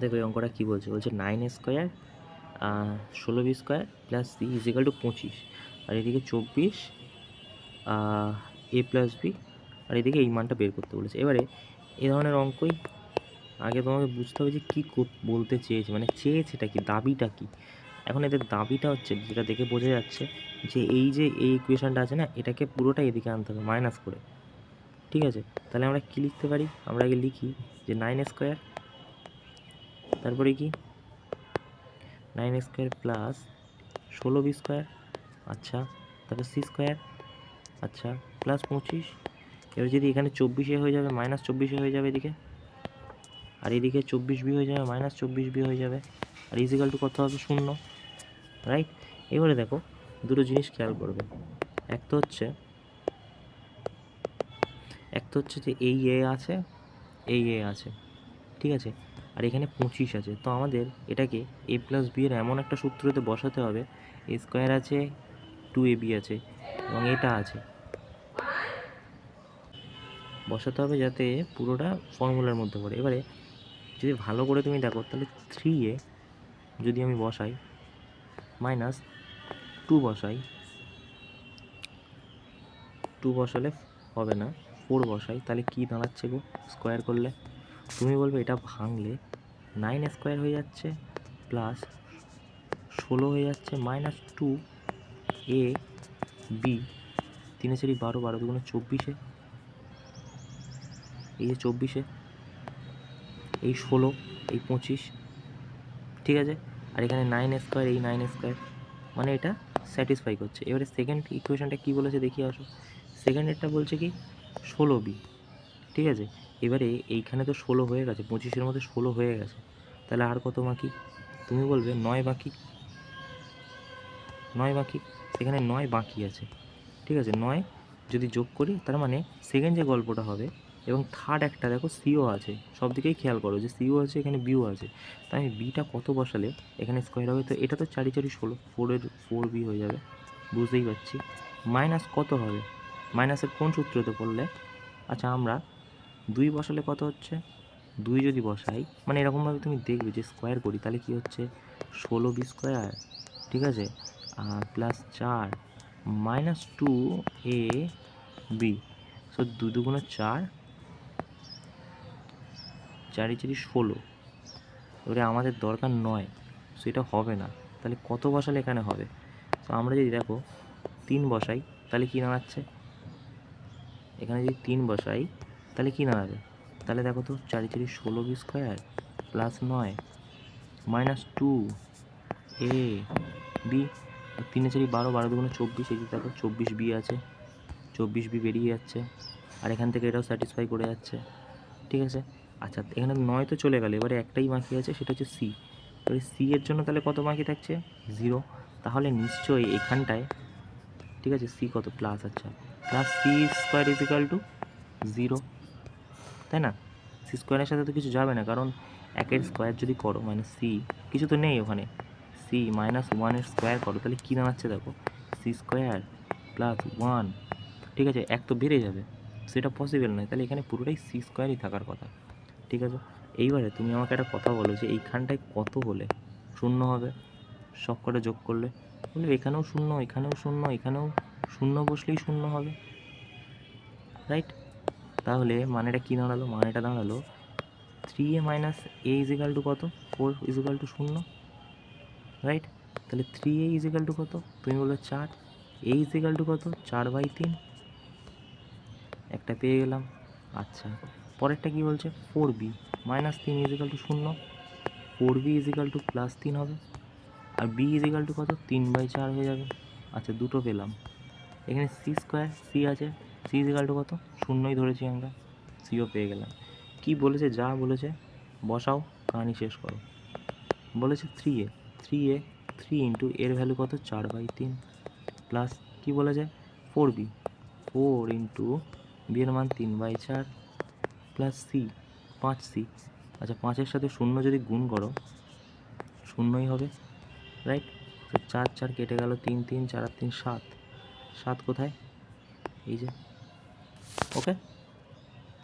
দেখো এই অঙ্কটা কী বলছে, বলছে 9 square 16b square plus C is equal to 25, আর এদিকে 24 a প্লাস বি, আর এদিকে এই মানটা বের করতে বলেছে। এবারে এই ধরনের অঙ্কই আগে তোমাকে বুঝতে হবে যে কী বলতে চেয়েছে, মানে চেয়েছেটা কি, দাবিটা কি। এখন এদের দাবিটা হচ্ছে, যেটা দেখে বোঝা যাচ্ছে যে এই যে এই ইকুয়েশনটা আছে না, এটাকে পুরোটা এদিকে আনতে হবে মাইনাস করে। ঠিক আছে, তাহলে আমরা কী লিখতে পারি, আমরা আগে লিখি যে 9 স্কোয়ার, তারপরে কি 9 স্কোয়ার প্লাস 16b স্কোয়ার, আচ্ছা, তারপর সি স্কোয়ার, আচ্ছা, প্লাস 25। এবার যদি এখানে 24 হয়ে যাবে মাইনাস 24 হয়ে যাবে এদিকে, আর এদিকে 24b হয়ে যাবে মাইনাস 24b হয়ে যাবে, আর ইজিক্যাল টু কত হবে, 0, রাইট। এবারে দেখো দুটো জিনিস খেয়াল করবে, এক তো হচ্ছে যে এই এ আছে, এই এ আছে, ঠিক আছে, আর এখানে 25 আছে। তো আমাদের এটাকে এ প্লাস বি এর এমন একটা সূত্রতে বসাতে হবে, এ স্কোয়ার আছে, 2ab আছে, এবং এটা আছে, বসাতে হবে যাতে পুরোটা ফর্মুলার মধ্যে পড়ে। এবারে যদি ভালো করে তুমি দেখো, তাহলে 3a যদি আমি বসাই, মাইনাস 2 বসাই, 2 বসালে হবে না, 4 বসাই, তাহলে কি দাঁড়াচ্ছে গো স্কোয়ার করলে? তুমি বলবে এটা ভাঙলে 9 স্কোয়ার হয়ে যাচ্ছে প্লাস 16 হয়ে যাচ্ছে মাইনাস 2ab, 3 4 12, 12 2 24, এই যে 24, এই 16, এই 25, ঠিক আছে, আর এখানে 9 স্কোয়ার, এই 9 স্কোয়ার, মানে এটা স্যাটিসফাই করছে। এবারে সেকেন্ড ইকুয়েশনটা কী বলেছে দেখি আসো, সেকেন্ডেরটা বলছে কি 16b, ঠিক আছে। এবারে এইখানে তো 16 হয়ে গেছে, 25-এর মধ্যে 16 হয়ে গেছে, তাহলে আর কত বাকি? তুমি বলবে 9 বাকি, 9 বাকি, সেখানে 9 বাকি আছে, ঠিক আছে। 9 যদি যোগ করি, তার মানে সেকেন্ড যে গল্পটা হবে, এবং থার্ড একটা দেখো সিও আছে, সব দিকেই খেয়াল করো যে সিও আছে, এখানে বিও আছে, তাই আমি বিটা কত বসালে এখানে স্কোয়ার হবে? তো এটা তো 4 4 16, 4b হয়ে যাবে, বুঝতেই পারছি। মাইনাস কত হবে, মাইনাসের কোন সূত্রতে পড়লে? আচ্ছা, আমরা 2 বসালে কত হচ্ছে, 2 যদি বসাই, মানে এরকমভাবে তুমি দেখবে যে স্কোয়ার করি, তাহলে কি হচ্ছে 16b স্কোয়ার, ঠিক আছে, প্লাস 4 মাইনাস 2ab, সো 2 2 4, 4 4 16। এবারে আমাদের দরকার 9, সেটা হবে না, তাহলে কত বসালে এখানে হবে? তো আমরা যদি দেখো 3 বসাই, তাহলে কী দাঁড়াচ্ছে, এখানে যদি 3 বসাই তাহলে কী দাঁড়াবে? তাহলে দেখো তো 4 4 16b square plus 9 minus 2ab, 3 4 12, 12 2 24, এই যে দেখো 24b আছে, 24b বেরিয়ে যাচ্ছে, আর এখান থেকে এটাও স্যাটিসফাই করে যাচ্ছে, ঠিক আছে। আচ্ছা, এখানে 9 তো চলে গেল, এবারে একটাই বাকি আছে, সেটা হচ্ছে সি। এবারে সি এর জন্য তাহলে কত বাকি থাকছে, 0, তাহলে নিশ্চয়ই এখানটায়, ঠিক আছে, সি কত প্লাস, আচ্ছা, plus c square equal to 0, তাই না? সি স্কোয়ারের সাথে তো কিছু যাবে না, কারণ 1 স্কোয়ার যদি করো মানে সি, কিছু তো নেই ওখানে, সি মাইনাস 1 স্কোয়ার করো, তাহলে কী দাঁড়াচ্ছে দেখো, সি স্কোয়ার প্লাস 1, ঠিক আছে, 1 তো বেড়ে যাবে, সেটা পসিবল নয়, তাহলে এখানে পুরোটাই সি স্কোয়ারই থাকার কথা, ঠিক আছে। এইবারে তুমি আমাকে একটা কথা বলো যে এইখানটায় কত হলে 0 হবে, সব কটা যোগ করলে? বলবে এখানেও 0, এখানেও 0, এখানেও 0 বসলেই 0 হবে, রাইট। তাহলে মানেটা কী দাঁড়ালো, মানেটা দাঁড়ালো 3a minus a is equal two কত, 4 ইজিক্যাল টু 0, রাইট। তাহলে 3a ইজিক্যাল টু কত, তুমি বলবে 4, a ইজিক্যাল টু কত, 4/3, একটা পেয়ে গেলাম। আচ্ছা, পরেরটা কী বলছে, 4b minus 3 equal to 0, 4b equal to plus 3 হবে, আর b ইজিক্যাল টু কত, 3/4 হয়ে যাবে। আচ্ছা, দুটো পেলাম। এখানে সি স্কোয়ার, সি আছে, সি ইজিক্যাল টু কত, 0ই ধরেছি আমরা, সিও পেয়ে গেলাম। কি বলেছে, যা বলেছে বসাও, কাহানি শেষ করো। বলেছে 3a, 3 ইন্টু এর ভ্যালু কত, 4/3, প্লাস কী বলেছে 4b, 4 ইন্টু বি এর মান 3/4, প্লাস সি 5c, আচ্ছা 5-এর সাথে 0 যদি গুণ করো 0ই হবে, রাইট। তো 4 4 কেটে গেল, 3 3, 4 আর 3 7, 7 কোথায়, এই যে, ওকে।